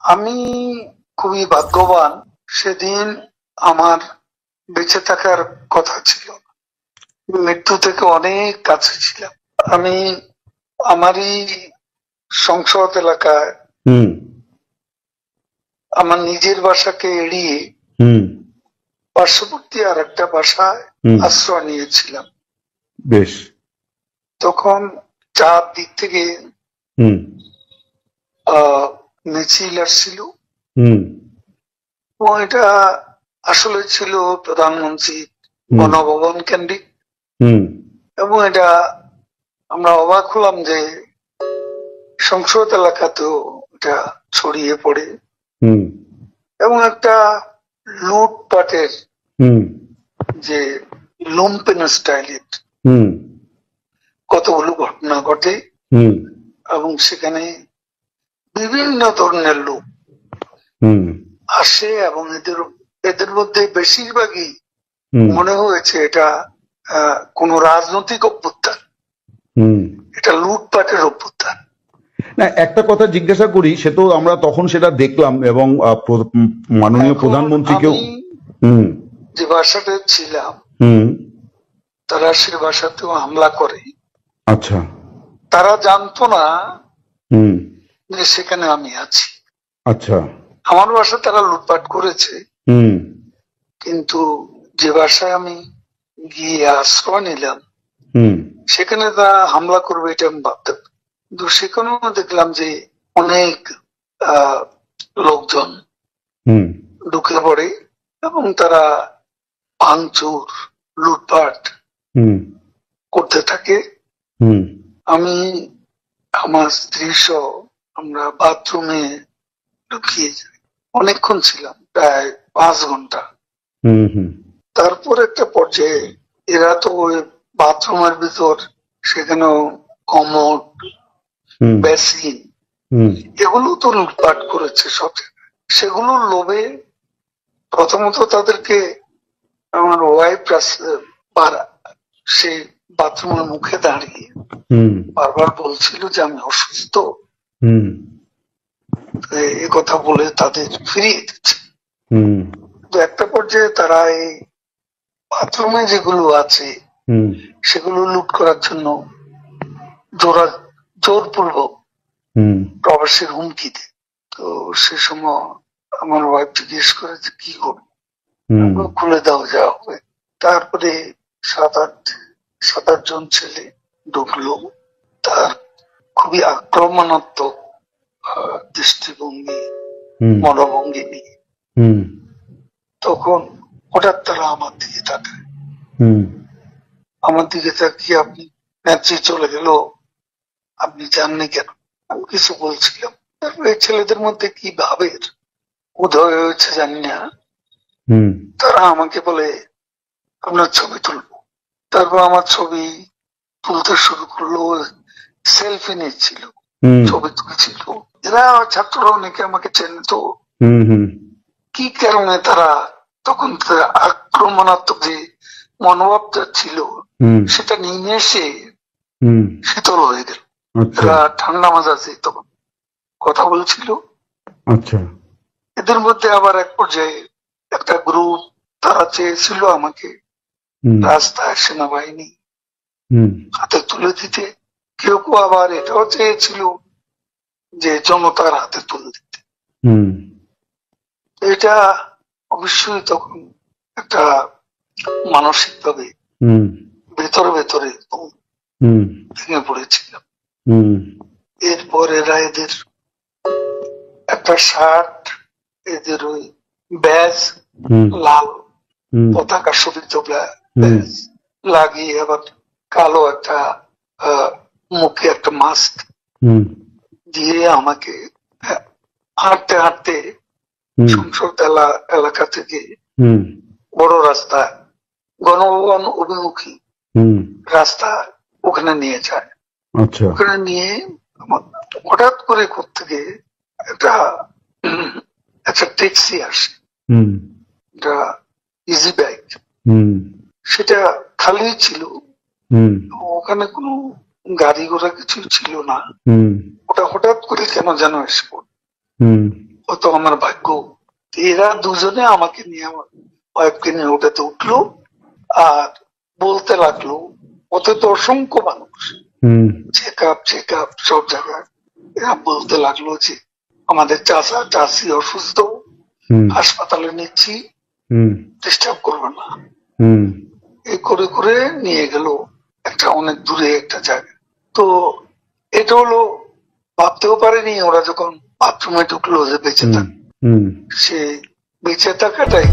আমি খুবই ভাগ্যবান। সেদিন আমার বেঁচে থাকার কথা ছিল, মৃত্যু থেকে অনেক কাছে ছিলাম। আমি আমারই সংসদ এলাকায় আমার নিজের বাসাকে এড়িয়ে পার্শ্ববর্তী আর একটা বাসায় আশ্রয় নিয়েছিলাম। বেশ। তখন চারদিক থেকে মিছিল আসছিল এবং এটা আসলে ছিল প্রধানমন্ত্রী গণভবন কেন্দ্রিক, এবং এটা আমরা অবাক হলাম যে সংসদ এলাকাতেও এটা ছড়িয়ে পড়ে এবং একটা লুটপাটের যে লুম্পেন স্টাইলের কতগুলো ঘটনা ঘটে এবং সেখানে বিভিন্ন ধরনের লোক আসে এবং এদের মধ্যে বেশিরভাগই মনে হয়েছে এটা কোন রাজনৈতিক অভ্যুত্থান, এটা লুটপাটের অভ্যুত্থান। না, একটা কথা জিজ্ঞাসা করি, সে তো আমরা তখন সেটা দেখলাম এবং মাননীয় প্রধানমন্ত্রীকেও যে বাসাতে ছিলাম তারা সে বাসাতেও হামলা করে। আচ্ছা। তারা জানতো না যে সেখানে আমি আছি। আচ্ছা। আমার বাসা তারা লুটপাট করেছে, কিন্তু যে বাসায় আমি গিয়ে আশ্রয় নিলাম সেখানে তারা হামলা করবে এটা আমি ভাবতে, কিন্তু সেখানেও দেখলাম যে অনেক লোকজন ঢুকে পড়ে এবং তারা ভাঙচুর লুটপাট করতে থাকে। আমি আমার স্ত্রী সহ আমরা বাথরুমে ঢুকিয়ে যাই, অনেকক্ষণ ছিলাম, প্রায় 5 ঘন্টা। তারপর একটা পর্যায়ে এরা তো ওই বাথরুমের ভিতর সেখানেও কমোড বেসিন এগুলো তো লুটপাট করেছে সব, সেগুলোর লোভে প্রথমত তাদেরকে আমার ওয়াইফ সে বাথরুমের মুখে দাঁড়িয়ে বারবার বলছিল যে আমি অসুস্থ, এ কথা বলে তাদের ফিরিয়ে দিচ্ছে। তো একটা পর্যায়ে তারা এই বাথরুমে যেগুলো আছে সেগুলো লুট করার জন্য জোরপূর্বক প্রবেশের হুমকি দেয়। তো সে সময় আমার ওয়াইফ জিজ্ঞেস করে যে কি করবে, খুলে দাও যা হবে। তারপরে 7-8 জন ছেলে ঢুকলো, তার খুবই আক্রমণাত্মক দৃষ্টিভঙ্গি মনোভঙ্গি নিয়ে। তখন হঠাৎ তারা আমার দিকে তাকায়, আমার দিকে তাকিয়ে আপনি নেত্রী চলে গেল, আপনি জাননি কেন? আমি কিছু বলছিলাম। তারপরে ছেলেদের মধ্যে কি ভাবের উদয় হয়েছে জানি না, তারা আমাকে বলে আপনার ছবি তুলবো। তারপর আমার ছবি তুলতে শুরু করলো, সেলফি নিচ্ছিল, ছবি তুলছিল। এরা ছাত্ররা অনেকে আমাকে চেনে, তো কি কারণে তারা তখন আক্রমণাত্মক যে মনোভাবটা ছিল সেটা নিয়ে এসে শীতল হয়ে গেল। এরা ঠান্ডা মাজাজে তখন কথা বলছিল। আচ্ছা। এদের মধ্যে আবার এক পর্যায়ে একটা গ্রুপ তারা চেয়েছিল আমাকে রাস্তায় সেনাবাহিনী হাতে তুলে দিতে, কেউ কেউ আবার এটাও চেয়েছিল যে জনতার হাতে তুলে দিতে। এটা অবশ্যই তখন একটা মানসিক ভাবে ভেতরে ভেতরে ভেঙে পড়েছিলাম। এরপর এরা এদের একটা শার্ট, এদের ওই ব্যাজ, লাল পতাকা শোভিত ব্যাজ লাগিয়ে আবার কালো একটা মুখে একটা মাস্ক দিয়ে আমাকে হাঁটতে হাঁটতে সংসদ এলাকা থেকে বড় রাস্তা গণভবন অভিমুখী রাস্তা ওখানে নিয়ে যায়। ওখানে নিয়ে হঠাৎ করে কোত্থেকে একটা ট্যাক্সি আসে, এটা ইজি বাইক, সেটা খালি ছিল, ওখানে কোনো গাড়ি ঘোড়া কিছু ছিল না। ওটা হঠাৎ করে কেন যেন এসে পড়ল। হয়তো আমার ভাগ্য। এরা দুজনে আমাকে নিয়ে, আমার ওয়াইফকে নিয়ে ওটাতে উঠলো আর বলতে লাগলো, ওতে তো অসংখ্য মানুষ, চেক আপ সব জায়গায়। এরা বলতে লাগলো যে আমাদের চাচা চাচি অসুস্থ, হাসপাতালে নিচ্ছি, ডিস্টার্ব করবে না। এই করে করে নিয়ে গেল একটা অনেক দূরে একটা জায়গা। তো এটা হলো, ভাবতেও পারেনি ওরা যখন বাথরুমে ঢুকলো যে বেঁচে থাক, সে বেঁচে থাকাটাই